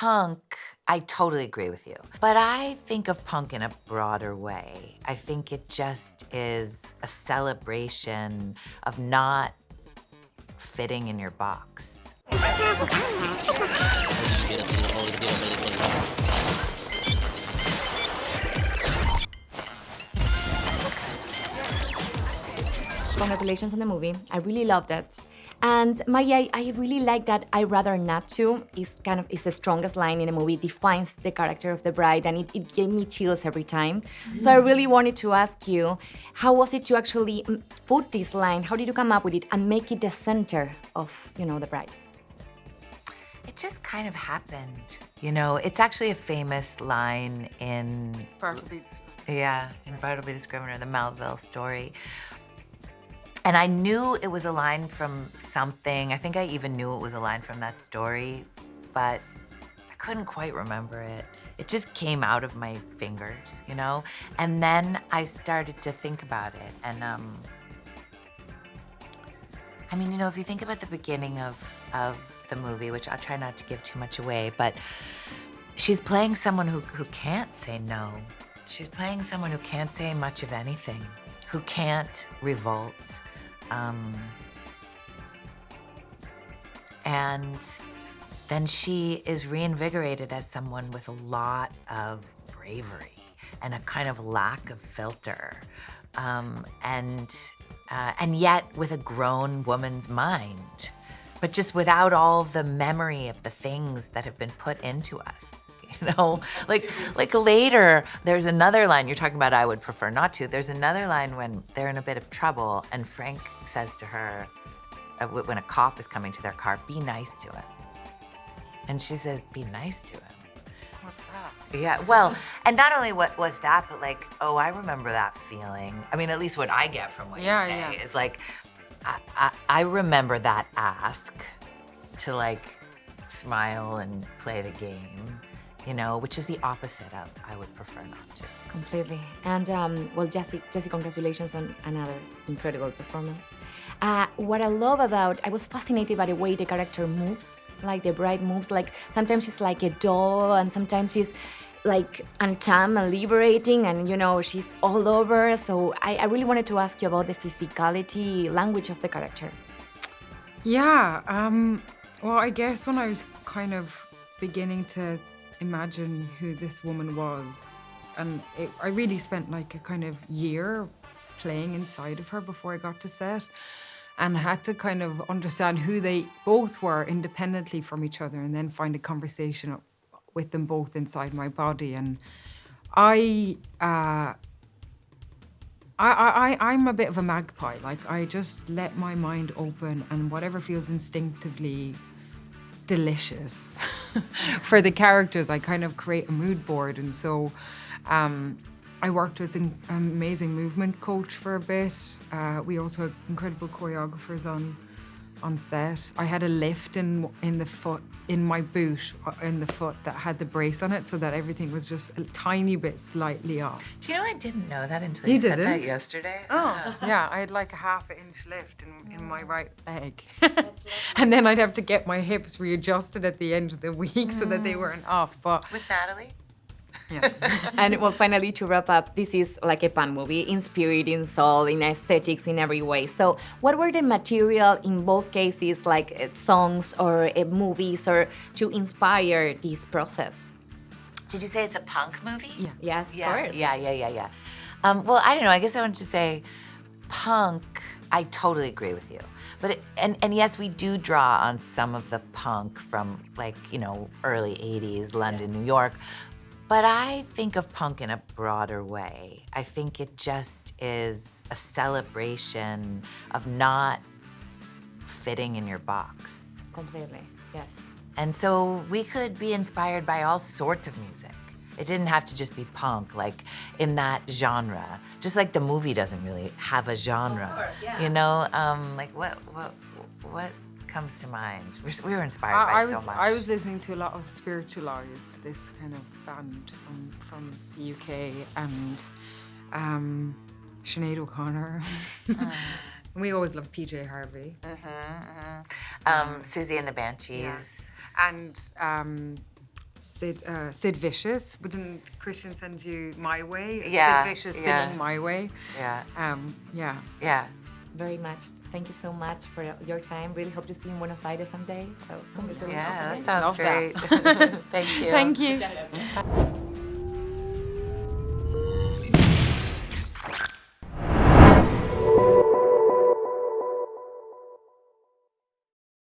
punk, I totally agree with you. But I think of punk in a broader way. I think it just is a celebration of not fitting in your box. Congratulations on the movie. I really loved it. And Maggie, I really like that I rather not to is the strongest line in the movie. It defines the character of the bride, and it gave me chills every time. So I really wanted to ask you, how was it to actually put this line? How did you come up with it and make it the center of, the bride? It just kind of happened. It's actually a famous line in Bartleby the Scrivener, the Melville story. And I knew it was a line from something. I think I even knew it was a line from that story, but I couldn't quite remember it. It just came out of my fingers, And then I started to think about it. And if you think about the beginning of the movie, which I'll try not to give too much away, but she's playing someone who can't say no. She's playing someone who can't say much of anything, who can't revolt. And then she is reinvigorated as someone with a lot of bravery and a kind of lack of filter, and yet with a grown woman's mind, but just without all the memory of the things that have been put into us. Like later, there's another line, you're talking about I would prefer not to. There's another line when they're in a bit of trouble and Frank says to her, when a cop is coming to their car, be nice to him. And she says, be nice to him. What's that? Yeah, well, and not only what was that, but like, oh, I remember that feeling. I mean, at least what I get from what you say is like, I remember that ask to like smile and play the game. Which is the opposite of I would prefer not to. Completely. And Jessie, congratulations on another incredible performance. What I love I was fascinated by the way the character moves, like the bride moves. Like sometimes she's like a doll, and sometimes she's like untamed and liberating, and she's all over. So I really wanted to ask you about the physicality, language of the character. Yeah. Well, I guess when I was kind of beginning to imagine who this woman was, and I really spent like a kind of year playing inside of her before I got to set, and I had to kind of understand who they both were independently from each other, and then find a conversation with them both inside my body. And I'm a bit of a magpie. Like I just let my mind open, and whatever feels instinctively delicious for the characters, I kind of create a mood board. And so I worked with an amazing movement coach for a bit. We also had incredible choreographers on set. I had a lift in the foot, in my boot, in the foot that had the brace on it, so that everything was just a tiny bit slightly off. Do you know I didn't know that until you said that yesterday? Oh, yeah, I had like a half-inch lift in my right leg. And then I'd have to get my hips readjusted at the end of the week so that they weren't off. But with Natalie? Yeah. And well, finally, to wrap up, this is like a pan movie in spirit, in soul, in aesthetics, in every way. So what were the material in both cases, like songs or movies, or to inspire this process? Did you say it's a punk movie? Yeah. Yes, of course. Yeah. Well, I don't know. I guess I wanted to say punk, I totally agree with you. But and yes, we do draw on some of the punk from like, early 80s, London, New York. But I think of punk in a broader way. I think it just is a celebration of not fitting in your box. Completely, yes. And so we could be inspired by all sorts of music. It didn't have to just be punk, like in that genre. Just like the movie doesn't really have a genre. Of course, yeah. Like what comes to mind? We were inspired by so much. I was listening to a lot of Spiritualized, this kind of band from the UK, and Sinead O'Connor. We always loved PJ Harvey. Susie and the Banshees. Yeah. And Sid Vicious. Wouldn't Christian send you My Way? Yeah, Sid Vicious yeah. singing My Way. Yeah. Yeah. Yeah. Very much. Thank you so much for your time. Really hope to see you in Buenos Aires someday. So congratulations Yeah, again. that sounds Love great. that. Thank you. Thank you.